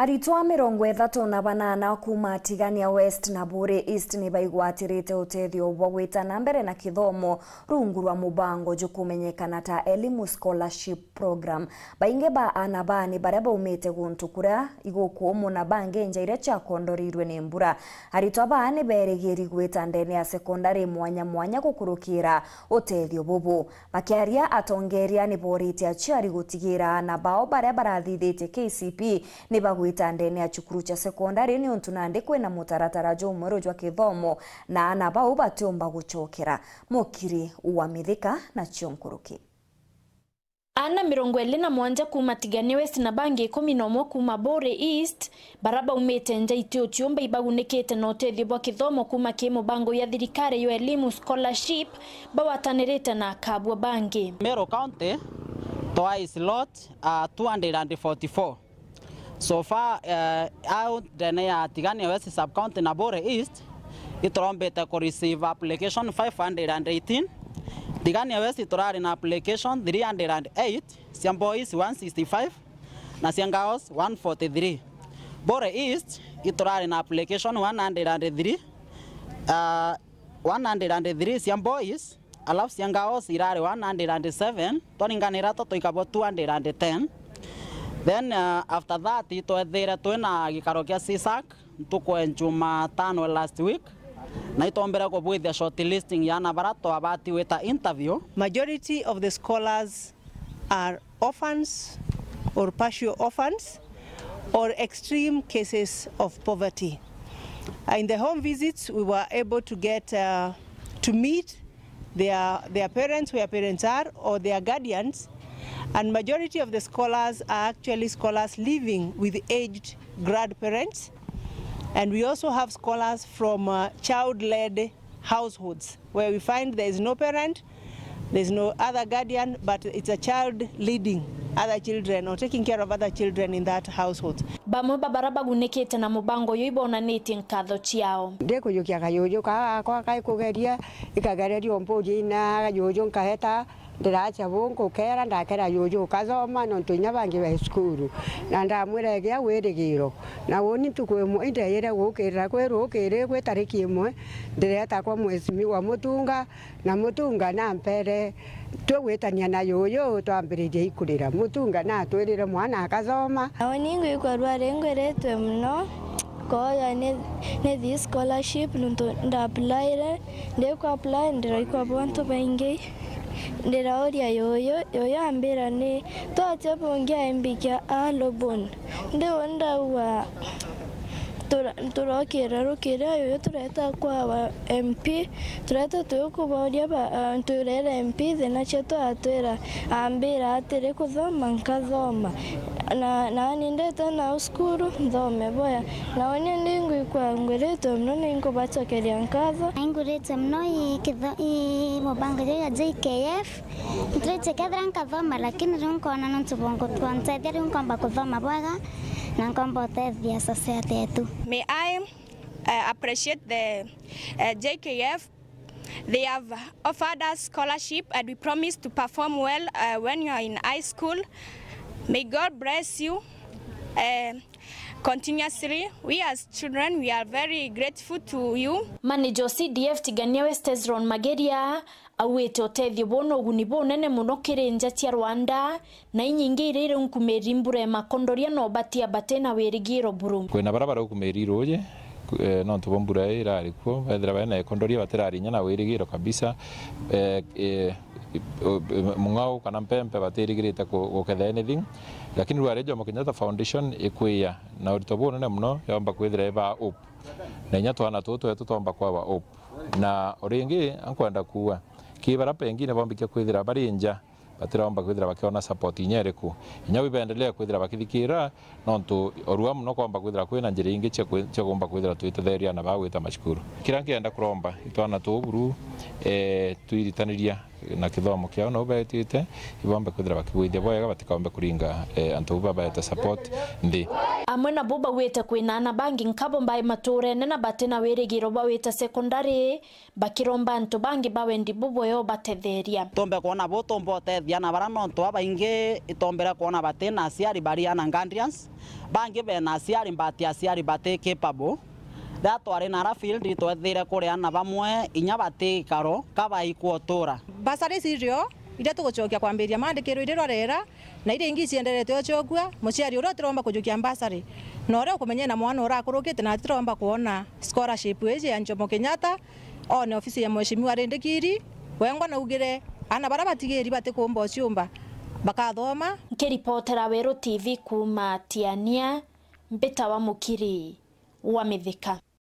ARITWA 38 kuma Tigania West na BWEGA East nibaigwatirite Ûtethio BWEGA na mbere na KITHOMO rungu rwa mubango jukumenyekana ta elimu scholarship program. Bainge ba anabani baria baumite guntu kuria igukumu na bange njaire cha kondorirwe ni mbura. ARITWA baane beregeri gwita ndene ya secondary mwanya gukurukira Ûtethio bubu. Bakiaria atongeria NIBAURITUE ACIARI gutigira na bao baria barathithite KCPE NIBAGWITA NDENE ya CUKRU cha secondary ni untunande kwena mutaratara jomwero jwa KITHOMO na anabao batiomba guchokera mukiri uwamithika na chionkuruki. Ana 27 kuma Tigania West na bange 11 kuma BWEGA East baraba umete nja Ûtethio ibagunekete na Ûtethio bwa KITHOMO kuma kimo bango ya thirikari yo elimu scholarship bawatanirite na kabwa bange. Meru County twice lot 244. So far, out the Tigania West sub-county na BWEGA East, it rombete ko receive application 518. Tigania West it in application 308. Siambois 165. Na Siangaos 143. BWEGA East it in application 103. 103 Siambois. Alafu Siangaos irare 107. Toninganira to ikabo 210. Then after that, itoethire twina gikaro kia CSAC tukwe Jumatano last week na itombera ko with the shortlisting ya nabarato abati weta interview. Majority of the scholars are orphans or partial orphans or extreme cases of poverty. In the home visits, we were able to get to meet their parents, where parents are, or their guardians. And majority of the scholars are actually scholars living with aged grandparents. And we also have scholars from child-led households where we find there is no parent, there is no other guardian, but it's a child leading other children or taking care of other children in that household. Bamwe babaraba gunekete na mubango yo ibonanite nkatho ciao. Ndeko yukia kayoyo kwa kugeria ikagarerio mpoji na yoyo nkaheta ndiracha bongo kera ndakera yoyo kathoma no tunyabangi ba skuru na ndamwiregia wirigiro na woni tukwemo indeyere gukirira kwirukire gwe tariki imwe ndireta kwa mwezi wa mutunga na mutunga na mpere twetania na yoyo twambiririe ikurira mutunga na twirire mwana akathoma woni ngikwa rwarengeretwe mno koya ne this scholarship nda apply ndeko apply ndiraikwa bonto baingi ndiraoria yoyo ambira ni toate bongia embikia alobon ndonda wa turokera rokera yoyo tureta kwa MP tureta tukubaoria ba turera MP thena cheto atwera ambira atere kuthoma nkathoma na nindeta na skuru thome boya na woni ndingu kwa ngwereto mno ningo bachokeria nkatho ngurete mno i mubango ya JKF turete kadran kathoma lakini runkona ntubongo twantetheria runkomba kuthoma bwaga na nkomba Ûtethia society yetu. May I appreciate the JKF. They have offered us scholarship and we promise to perform well when you are in high school. May God bless you continuously. We as children, we are very grateful to you. Manager CDF Tigania West Ezron Mageria awete Ûtethio bono gunibo nene muno kirenja tia Rwanda na inyingi irire nkumerimbure makondoria no batia batena werigiro buru. Kwena barabara ukumerirwo je no tubombura irari ko badira bana ekondoria baterarinya na werigiro kabisa mungao kana mpempe baterigirite guketha anything lakini rwarejo Kenyatta Foundation ikwiya na uritobo nene muno yomba kwithira ba up na inya twana tutu tutomba kwa ba up na oringi ankwenda kuwa kibara pengine bombikia kwithira barinja batiromba kwithira bakiona support inyereko inya wibendelea kwithira bakithikira nontu orua muno kwamba kwithira kwina njira ingi cia gomba kwithira twitetheria na bagwita mashukuru kirangi enda kuromba itwana tuburu tuiritaniria na kithomo kiao no betite ibombe kuthira bakigwithia bwega batikaombe kuringa antu babaete support ndi amwe na buba weta kwina na bangi nkabo mbaye mature na batena werigiro baweta secondary bakiromba antu bangi bawendi bubo yo batetheria tombe kuona boto mbotethia na bara nonto abainge itombera kuona batena aciari bari ana guardians bangi bena aciari mbati aciari bate capable datware na field twethire kuriana bamwe inya bati karo kabai kuotura basari sirio ire tugucokia kwambiria mandikiro ire rorera na ire ingi cienderete ocogua muciari uro turomba kujukia basari no ore kumenya na mwana urakurukite na turomba kuona scholarship eje ya Jomo Kenyatta one ofisi ya mheshimiwa Kiri wengwa na ugire ana bara batigiri batikumba ciumba bakathoma kiripotera Weru TV kuma Tiania mbeta wa mukiri wa mithika.